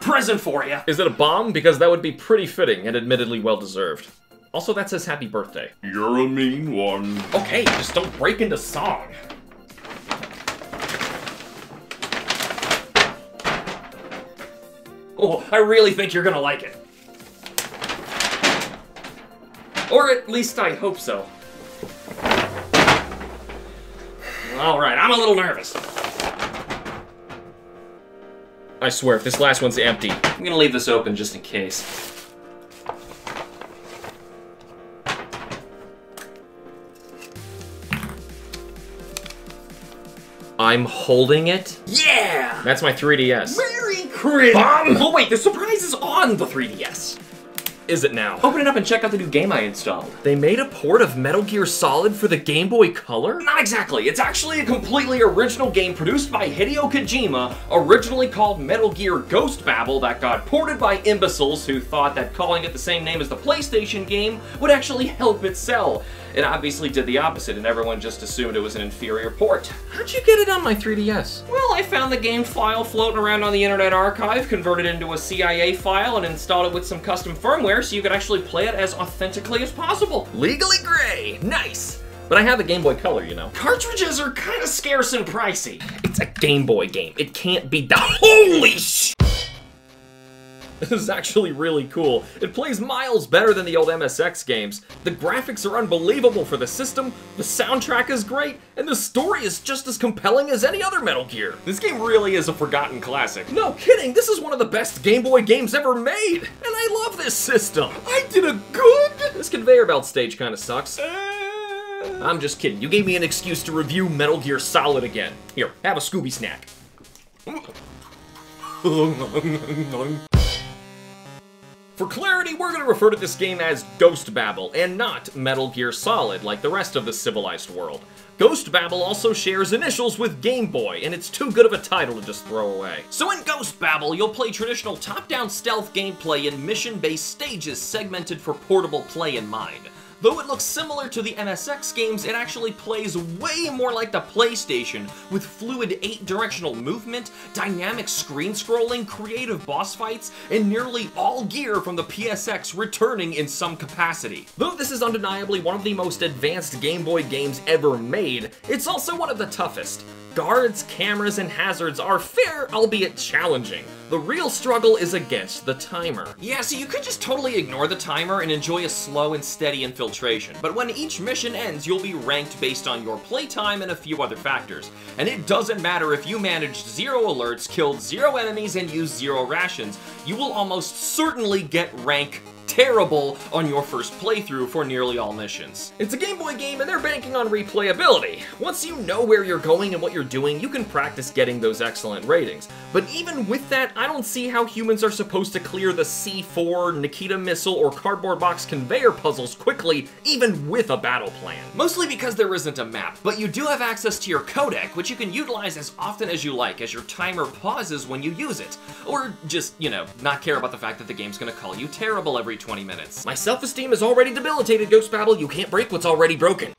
present for you. Is it a bomb? Because that would be pretty fitting and admittedly well-deserved. Also, that says happy birthday. You're a mean one. Okay, just don't break into song. Oh, I really think you're gonna like it. Or at least I hope so. Alright, I'm a little nervous. I swear, if this last one's empty. I'm gonna leave this open just in case. I'm holding it? Yeah! That's my 3DS. Merry Christmas! Oh wait, the surprise is on the 3DS. Is it now? Open it up and check out the new game I installed. They made a port of Metal Gear Solid for the Game Boy Color? Not exactly. It's actually a completely original game produced by Hideo Kojima, originally called Metal Gear Ghost Babel, that got ported by imbeciles who thought that calling it the same name as the PlayStation game would actually help it sell. It obviously did the opposite, and everyone just assumed it was an inferior port. How'd you get it on my 3DS? Well, I found the game file floating around on the Internet Archive, converted it into a CIA file, and installed it with some custom firmware so you could actually play it as authentically as possible. Legally gray! Nice! But I have the Game Boy Color, you know. Cartridges are kind of scarce and pricey. It's a Game Boy game. It can't be done. Holy sh! This is actually really cool. It plays miles better than the old MSX games. The graphics are unbelievable for the system, the soundtrack is great, and the story is just as compelling as any other Metal Gear. This game really is a forgotten classic. No kidding, this is one of the best Game Boy games ever made! And I love this system! I did a good! This conveyor belt stage kinda sucks. I'm just kidding, you gave me an excuse to review Metal Gear Solid again. Here, have a Scooby snack. For clarity, we're going to refer to this game as Ghost Babel, and not Metal Gear Solid, like the rest of the civilized world. Ghost Babel also shares initials with Game Boy, and it's too good of a title to just throw away. So in Ghost Babel, you'll play traditional top-down stealth gameplay in mission-based stages segmented for portable play in mind. Though it looks similar to the MSX games, it actually plays way more like the PlayStation, with fluid 8-directional movement, dynamic screen scrolling, creative boss fights, and nearly all gear from the PSX returning in some capacity. Though this is undeniably one of the most advanced Game Boy games ever made, it's also one of the toughest. Guards, cameras, and hazards are fair, albeit challenging. The real struggle is against the timer. Yeah, so you could just totally ignore the timer and enjoy a slow and steady infiltration, but when each mission ends, you'll be ranked based on your playtime and a few other factors. And it doesn't matter if you managed 0 alerts, killed 0 enemies, and used 0 rations, you will almost certainly get rank terrible on your first playthrough for nearly all missions. It's a Game Boy game and they're banking on replayability. Once you know where you're going and what you're doing, you can practice getting those excellent ratings. But even with that, I don't see how humans are supposed to clear the C4, Nikita missile, or cardboard box conveyor puzzles quickly, even with a battle plan. Mostly because there isn't a map, but you do have access to your codec, which you can utilize as often as you like, as your timer pauses when you use it. Or just, you know, not care about the fact that the game's gonna call you terrible every 20 minutes. My self-esteem is already debilitated, Ghost Babel. You can't break what's already broken.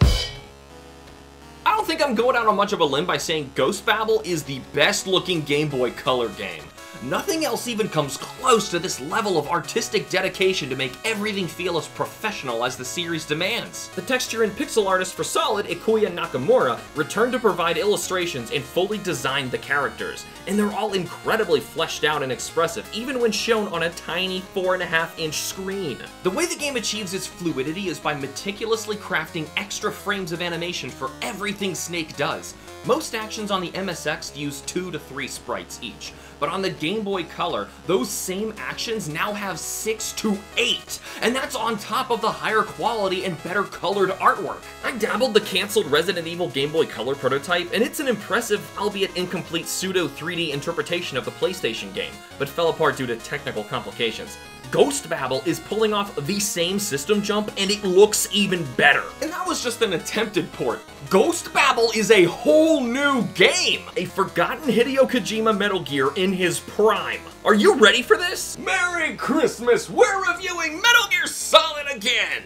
I don't think I'm going out on much of a limb by saying Ghost Babel is the best looking Game Boy Color game. Nothing else even comes close to this level of artistic dedication to make everything feel as professional as the series demands. The texture and pixel artist for Solid, Ikuya Nakamura, returned to provide illustrations and fully designed the characters, and they're all incredibly fleshed out and expressive, even when shown on a tiny 4.5-inch screen. The way the game achieves its fluidity is by meticulously crafting extra frames of animation for everything Snake does. Most actions on the MSX use 2 to 3 sprites each, but on the Game Boy Color, those same actions now have 6 to 8, and that's on top of the higher quality and better colored artwork. I dabbled the cancelled Resident Evil Game Boy Color prototype, and it's an impressive, albeit incomplete pseudo 3D interpretation of the PlayStation game, but fell apart due to technical complications. Ghost Babel is pulling off the same system jump, and it looks even better. And that was just an attempted port. Ghost Babel is a whole new game! A forgotten Hideo Kojima Metal Gear in his prime. Are you ready for this? Merry Christmas! We're reviewing Metal Gear Solid again!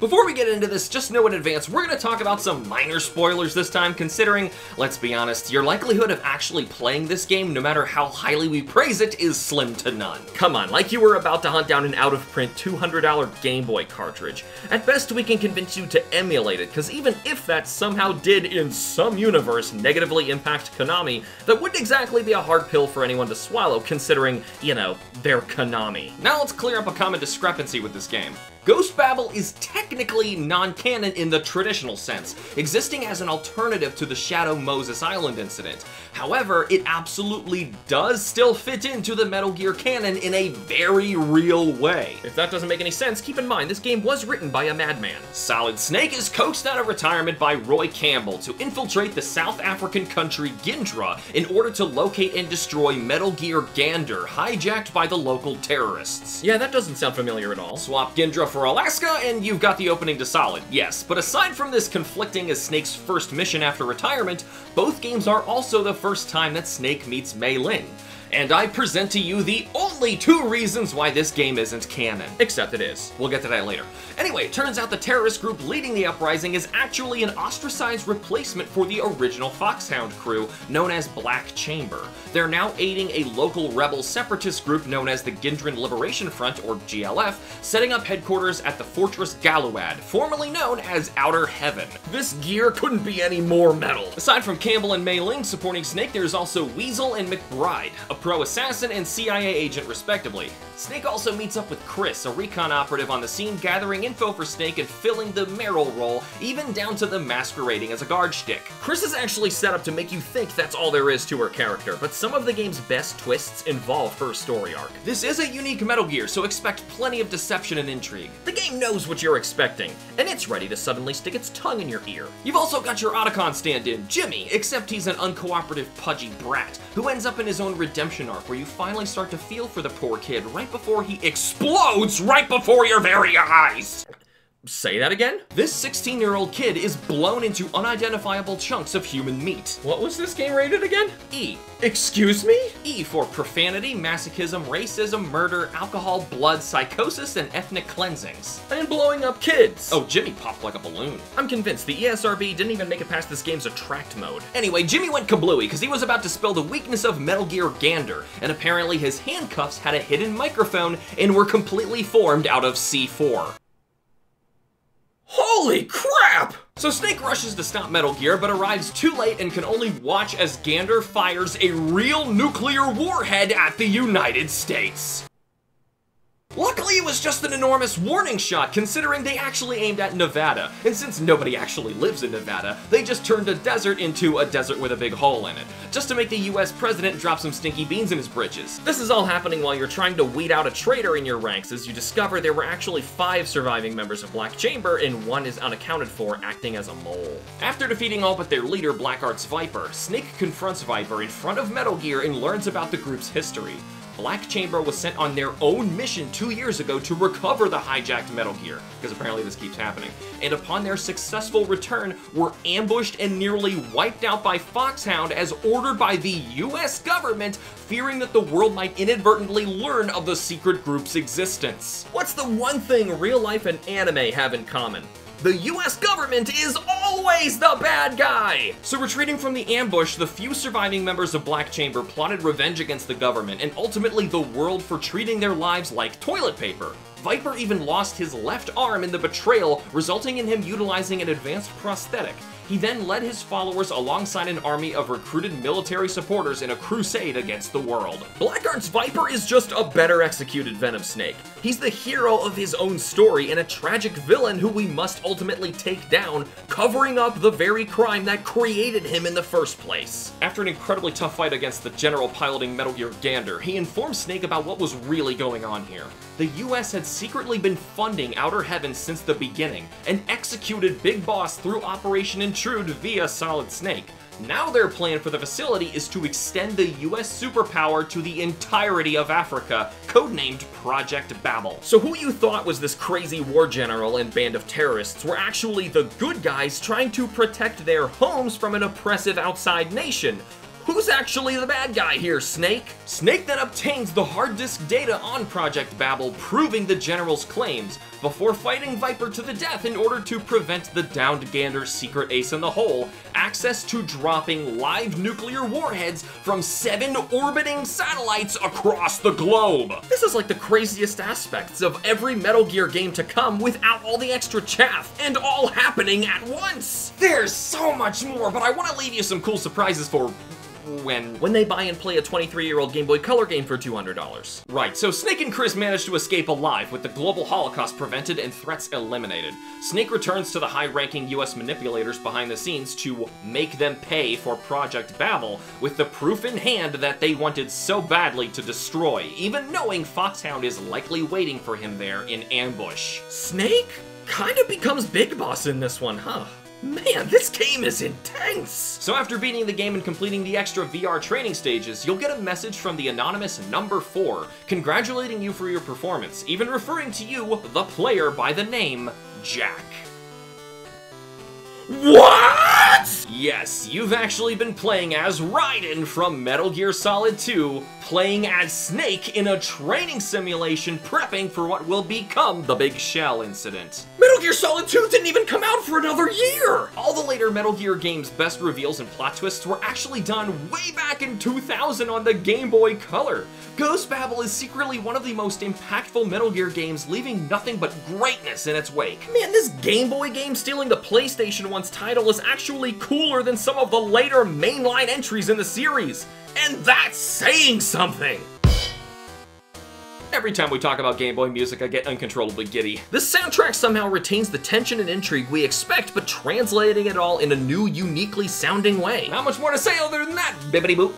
Before we get into this, just know in advance, we're going to talk about some minor spoilers this time, considering, let's be honest, your likelihood of actually playing this game, no matter how highly we praise it, is slim to none. Come on, like you were about to hunt down an out-of-print $200 Game Boy cartridge. At best, we can convince you to emulate it, because even if that somehow did, in some universe, negatively impact Konami, that wouldn't exactly be a hard pill for anyone to swallow, considering, you know, they're Konami. Now let's clear up a common discrepancy with this game. Ghost Babel is technically non-canon in the traditional sense, existing as an alternative to the Shadow Moses Island incident. However, it absolutely does still fit into the Metal Gear canon in a very real way. If that doesn't make any sense, keep in mind this game was written by a madman. Solid Snake is coaxed out of retirement by Roy Campbell to infiltrate the South African country Gindra in order to locate and destroy Metal Gear Gander, hijacked by the local terrorists. Yeah, that doesn't sound familiar at all. Swap Gindra for Alaska, and you've got the opening to Solid, yes. But aside from this conflicting as Snake's first mission after retirement, both games are also the first time that Snake meets Mei Ling. And I present to you the only two reasons why this game isn't canon. Except it is. We'll get to that later. Anyway, it turns out the terrorist group leading the uprising is actually an ostracized replacement for the original Foxhound crew, known as Black Chamber. They're now aiding a local rebel separatist group known as the Gindran Liberation Front, or GLF, setting up headquarters at the Fortress Galuad, formerly known as Outer Heaven. This gear couldn't be any more metal. Aside from Campbell and Mei Ling supporting Snake, there's also Weasel and McBride, a pro-assassin and CIA agent respectively. Snake also meets up with Chris, a recon operative on the scene, gathering info for Snake and filling the Meryl role, even down to the masquerading as a guard shtick. Chris is actually set up to make you think that's all there is to her character, but some of the game's best twists involve her story arc. This is a unique Metal Gear, so expect plenty of deception and intrigue. The game knows what you're expecting, and it's ready to suddenly stick its tongue in your ear. You've also got your Otacon stand-in, Jimmy, except he's an uncooperative, pudgy brat, who ends up in his own redemption arc where you finally start to feel for the poor kid right before he explodes right before your very eyes. Say that again? This 16-year-old kid is blown into unidentifiable chunks of human meat. What was this game rated again? E. Excuse me? E for profanity, masochism, racism, murder, alcohol, blood, psychosis, and ethnic cleansings. And blowing up kids. Oh, Jimmy popped like a balloon. I'm convinced the ESRB didn't even make it past this game's attract mode. Anyway, Jimmy went kablooey because he was about to spill the weakness of Metal Gear Gander, and apparently his handcuffs had a hidden microphone and were completely formed out of C4. Holy crap! So Snake rushes to stop Metal Gear, but arrives too late and can only watch as Gander fires a real nuclear warhead at the United States. Luckily, it was just an enormous warning shot, considering they actually aimed at Nevada, and since nobody actually lives in Nevada, they just turned a desert into a desert with a big hole in it, just to make the US president drop some stinky beans in his britches. This is all happening while you're trying to weed out a traitor in your ranks as you discover there were actually 5 surviving members of Black Chamber and 1 is unaccounted for, acting as a mole. After defeating all but their leader, Blackheart's Viper, Snake confronts Viper in front of Metal Gear and learns about the group's history. Black Chamber was sent on their own mission 2 years ago to recover the hijacked Metal Gear, because apparently this keeps happening, and upon their successful return, were ambushed and nearly wiped out by Foxhound as ordered by the US government, fearing that the world might inadvertently learn of the secret group's existence. What's the one thing real life and anime have in common? The US government is always the bad guy! So retreating from the ambush, the few surviving members of Black Chamber plotted revenge against the government and ultimately the world for treating their lives like toilet paper. Viper even lost his left arm in the betrayal, resulting in him utilizing an advanced prosthetic. He then led his followers alongside an army of recruited military supporters in a crusade against the world. Blackheart's Viper is just a better executed Venom Snake. He's the hero of his own story and a tragic villain who we must ultimately take down, covering up the very crime that created him in the first place. After an incredibly tough fight against the general piloting Metal Gear Gander, he informed Snake about what was really going on here. The US had secretly been funding Outer Heaven since the beginning, and executed Big Boss through Operation Intrude via Solid Snake. Now their plan for the facility is to extend the US superpower to the entirety of Africa, codenamed Project Babel. So who you thought was this crazy war general and band of terrorists were actually the good guys trying to protect their homes from an oppressive outside nation. Who's actually the bad guy here, Snake? Snake then obtains the hard disk data on Project Babel, proving the General's claims, before fighting Viper to the death in order to prevent the downed Gander's secret ace in the hole, access to dropping live nuclear warheads from 7 orbiting satellites across the globe. This is like the craziest aspects of every Metal Gear game to come without all the extra chaff, and all happening at once. There's so much more, but I want to leave you some cool surprises for when they buy and play a 23-year-old Game Boy Color game for $200. Right, so Snake and Chris managed to escape alive with the global holocaust prevented and threats eliminated. Snake returns to the high-ranking US manipulators behind the scenes to make them pay for Project Babel, with the proof in hand that they wanted so badly to destroy, even knowing Foxhound is likely waiting for him there in ambush. Snake kind of becomes Big Boss in this one, huh? Man, this game is intense! So after beating the game and completing the extra VR training stages, you'll get a message from the anonymous number 4, congratulating you for your performance, even referring to you, the player, by the name Jack. What?! Yes, you've actually been playing as Raiden from Metal Gear Solid 2, playing as Snake in a training simulation prepping for what will become the Big Shell incident. Metal Gear Solid 2 didn't even come out for another year! All the later Metal Gear games' best reveals and plot twists were actually done way back in 2000 on the Game Boy Color. Ghost Babel is secretly one of the most impactful Metal Gear games, leaving nothing but greatness in its wake. Man, this Game Boy game stealing the PlayStation 1's title is actually cooler than some of the later mainline entries in the series. And that's saying something! Every time we talk about Game Boy music, I get uncontrollably giddy. This soundtrack somehow retains the tension and intrigue we expect, but translating it all in a new, uniquely sounding way. Not much more to say other than that, bibbity boop.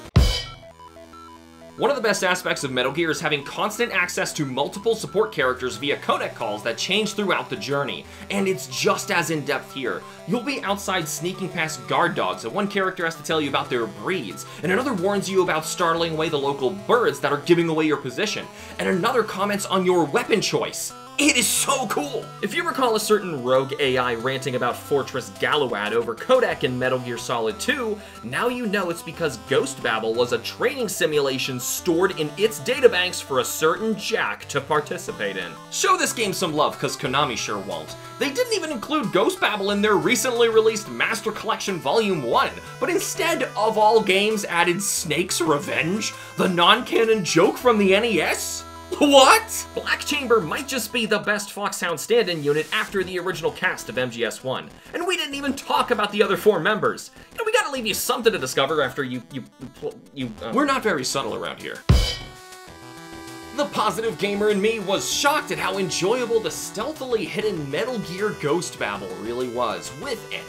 One of the best aspects of Metal Gear is having constant access to multiple support characters via codec calls that change throughout the journey, and it's just as in-depth here. You'll be outside sneaking past guard dogs, and one character has to tell you about their breeds, and another warns you about startling away the local birds that are giving away your position, and another comments on your weapon choice. It is so cool! If you recall a certain rogue AI ranting about Fortress Galluad over codec in Metal Gear Solid 2, now you know it's because Ghost Babel was a training simulation stored in its databanks for a certain Jack to participate in. Show this game some love, cause Konami sure won't. They didn't even include Ghost Babel in their recently released Master Collection Volume 1, but instead, of all games, added Snake's Revenge, the non-canon joke from the NES? What? Black Chamber might just be the best Foxhound stand-in unit after the original cast of MGS1. And we didn't even talk about the other 4 members. You know, we gotta leave you something to discover after We're not very subtle around here. The positive gamer in me was shocked at how enjoyable the stealthily hidden Metal Gear Ghost Babel really was, with an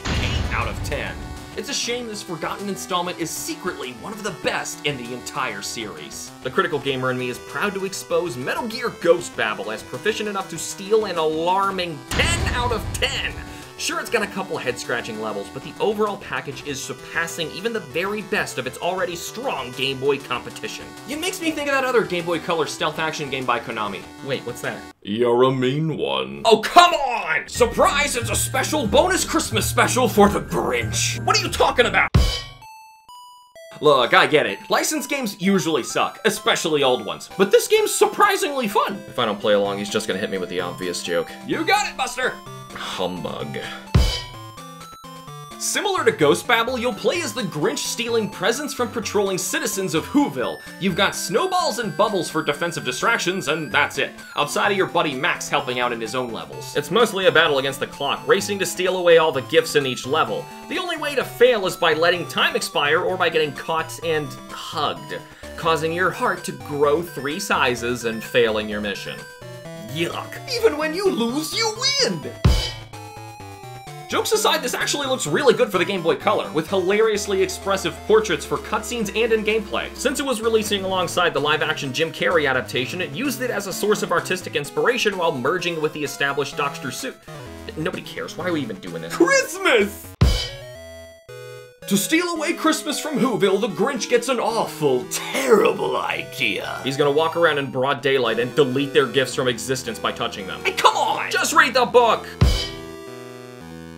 8 out of 10. It's a shame this forgotten installment is secretly one of the best in the entire series. The critical gamer in me is proud to expose Metal Gear Ghost Babel as proficient enough to steal an alarming 10 out of 10. Sure, it's got a couple head-scratching levels, but the overall package is surpassing even the very best of its already strong Game Boy competition. It makes me think of that other Game Boy Color stealth action game by Konami. Wait, what's that? You're a mean one. Oh, come on! Surprise, it's a special bonus Christmas special for the Grinch. What are you talking about? Look, I get it. Licensed games usually suck, especially old ones. But this game's surprisingly fun. If I don't play along, he's just gonna hit me with the obvious joke. You got it, Buster! Humbug. Similar to Ghost Babel, you'll play as the Grinch stealing presents from patrolling citizens of Whoville. You've got snowballs and bubbles for defensive distractions, and that's it. Outside of your buddy Max helping out in his own levels. It's mostly a battle against the clock, racing to steal away all the gifts in each level. The only way to fail is by letting time expire or by getting caught and hugged, causing your heart to grow 3 sizes and failing your mission. Yuck. Even when you lose, you win! Jokes aside, this actually looks really good for the Game Boy Color, with hilariously expressive portraits for cutscenes and in gameplay. Since it was releasing alongside the live-action Jim Carrey adaptation, it used it as a source of artistic inspiration while merging with the established Dr. Seuss. Nobody cares, why are we even doing this? Christmas! To steal away Christmas from Whoville, the Grinch gets an awful, terrible idea. He's gonna walk around in broad daylight and delete their gifts from existence by touching them. Hey, come on! Just read the book!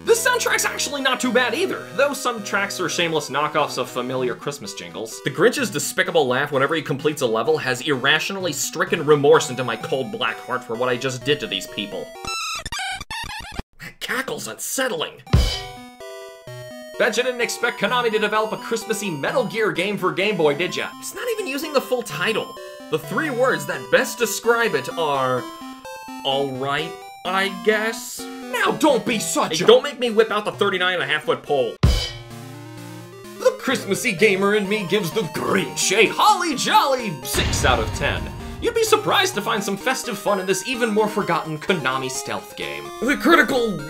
This soundtrack's actually not too bad either, though some tracks are shameless knockoffs of familiar Christmas jingles. The Grinch's despicable laugh whenever he completes a level has irrationally stricken remorse into my cold black heart for what I just did to these people. That cackle's unsettling. Bet you didn't expect Konami to develop a Christmassy Metal Gear game for Game Boy, did ya? It's not even using the full title. The 3 words that best describe it are... alright, I guess? Now don't be such a— Don't make me whip out the 39.5-foot pole. The Christmassy gamer in me gives the Grinch a holly jolly 6 out of 10. You'd be surprised to find some festive fun in this even more forgotten Konami stealth game. The critical...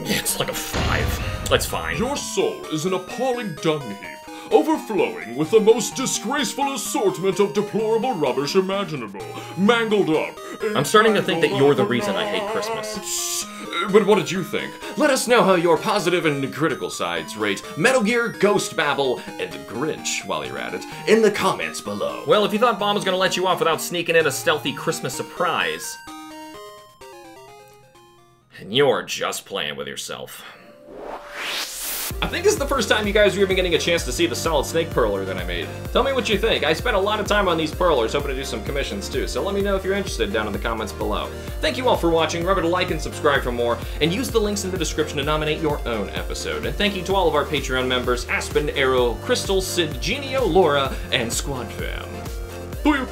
it's like a 5. That's fine. Your soul is an appalling dung heap, overflowing with the most disgraceful assortment of deplorable rubbish imaginable, mangled up. I'm starting to think that you're the reason I hate Christmas. But what did you think? Let us know how your positive and critical sides rate Metal Gear, Ghost Babel, and Grinch while you're at it in the comments below. Well, if you thought Bomb was gonna let you off without sneaking in a stealthy Christmas surprise, and you're just playing with yourself. I think this is the first time you guys are even getting a chance to see the solid snake perler that I made. Tell me what you think. I spent a lot of time on these perlers, hoping to do some commissions too, so let me know if you're interested down in the comments below. Thank you all for watching. Remember to like and subscribe for more, and use the links in the description to nominate your own episode. And thank you to all of our Patreon members, Aspen, Arrow, Crystal, Sid, Genio, Laura, and Squad Fam. Booyah!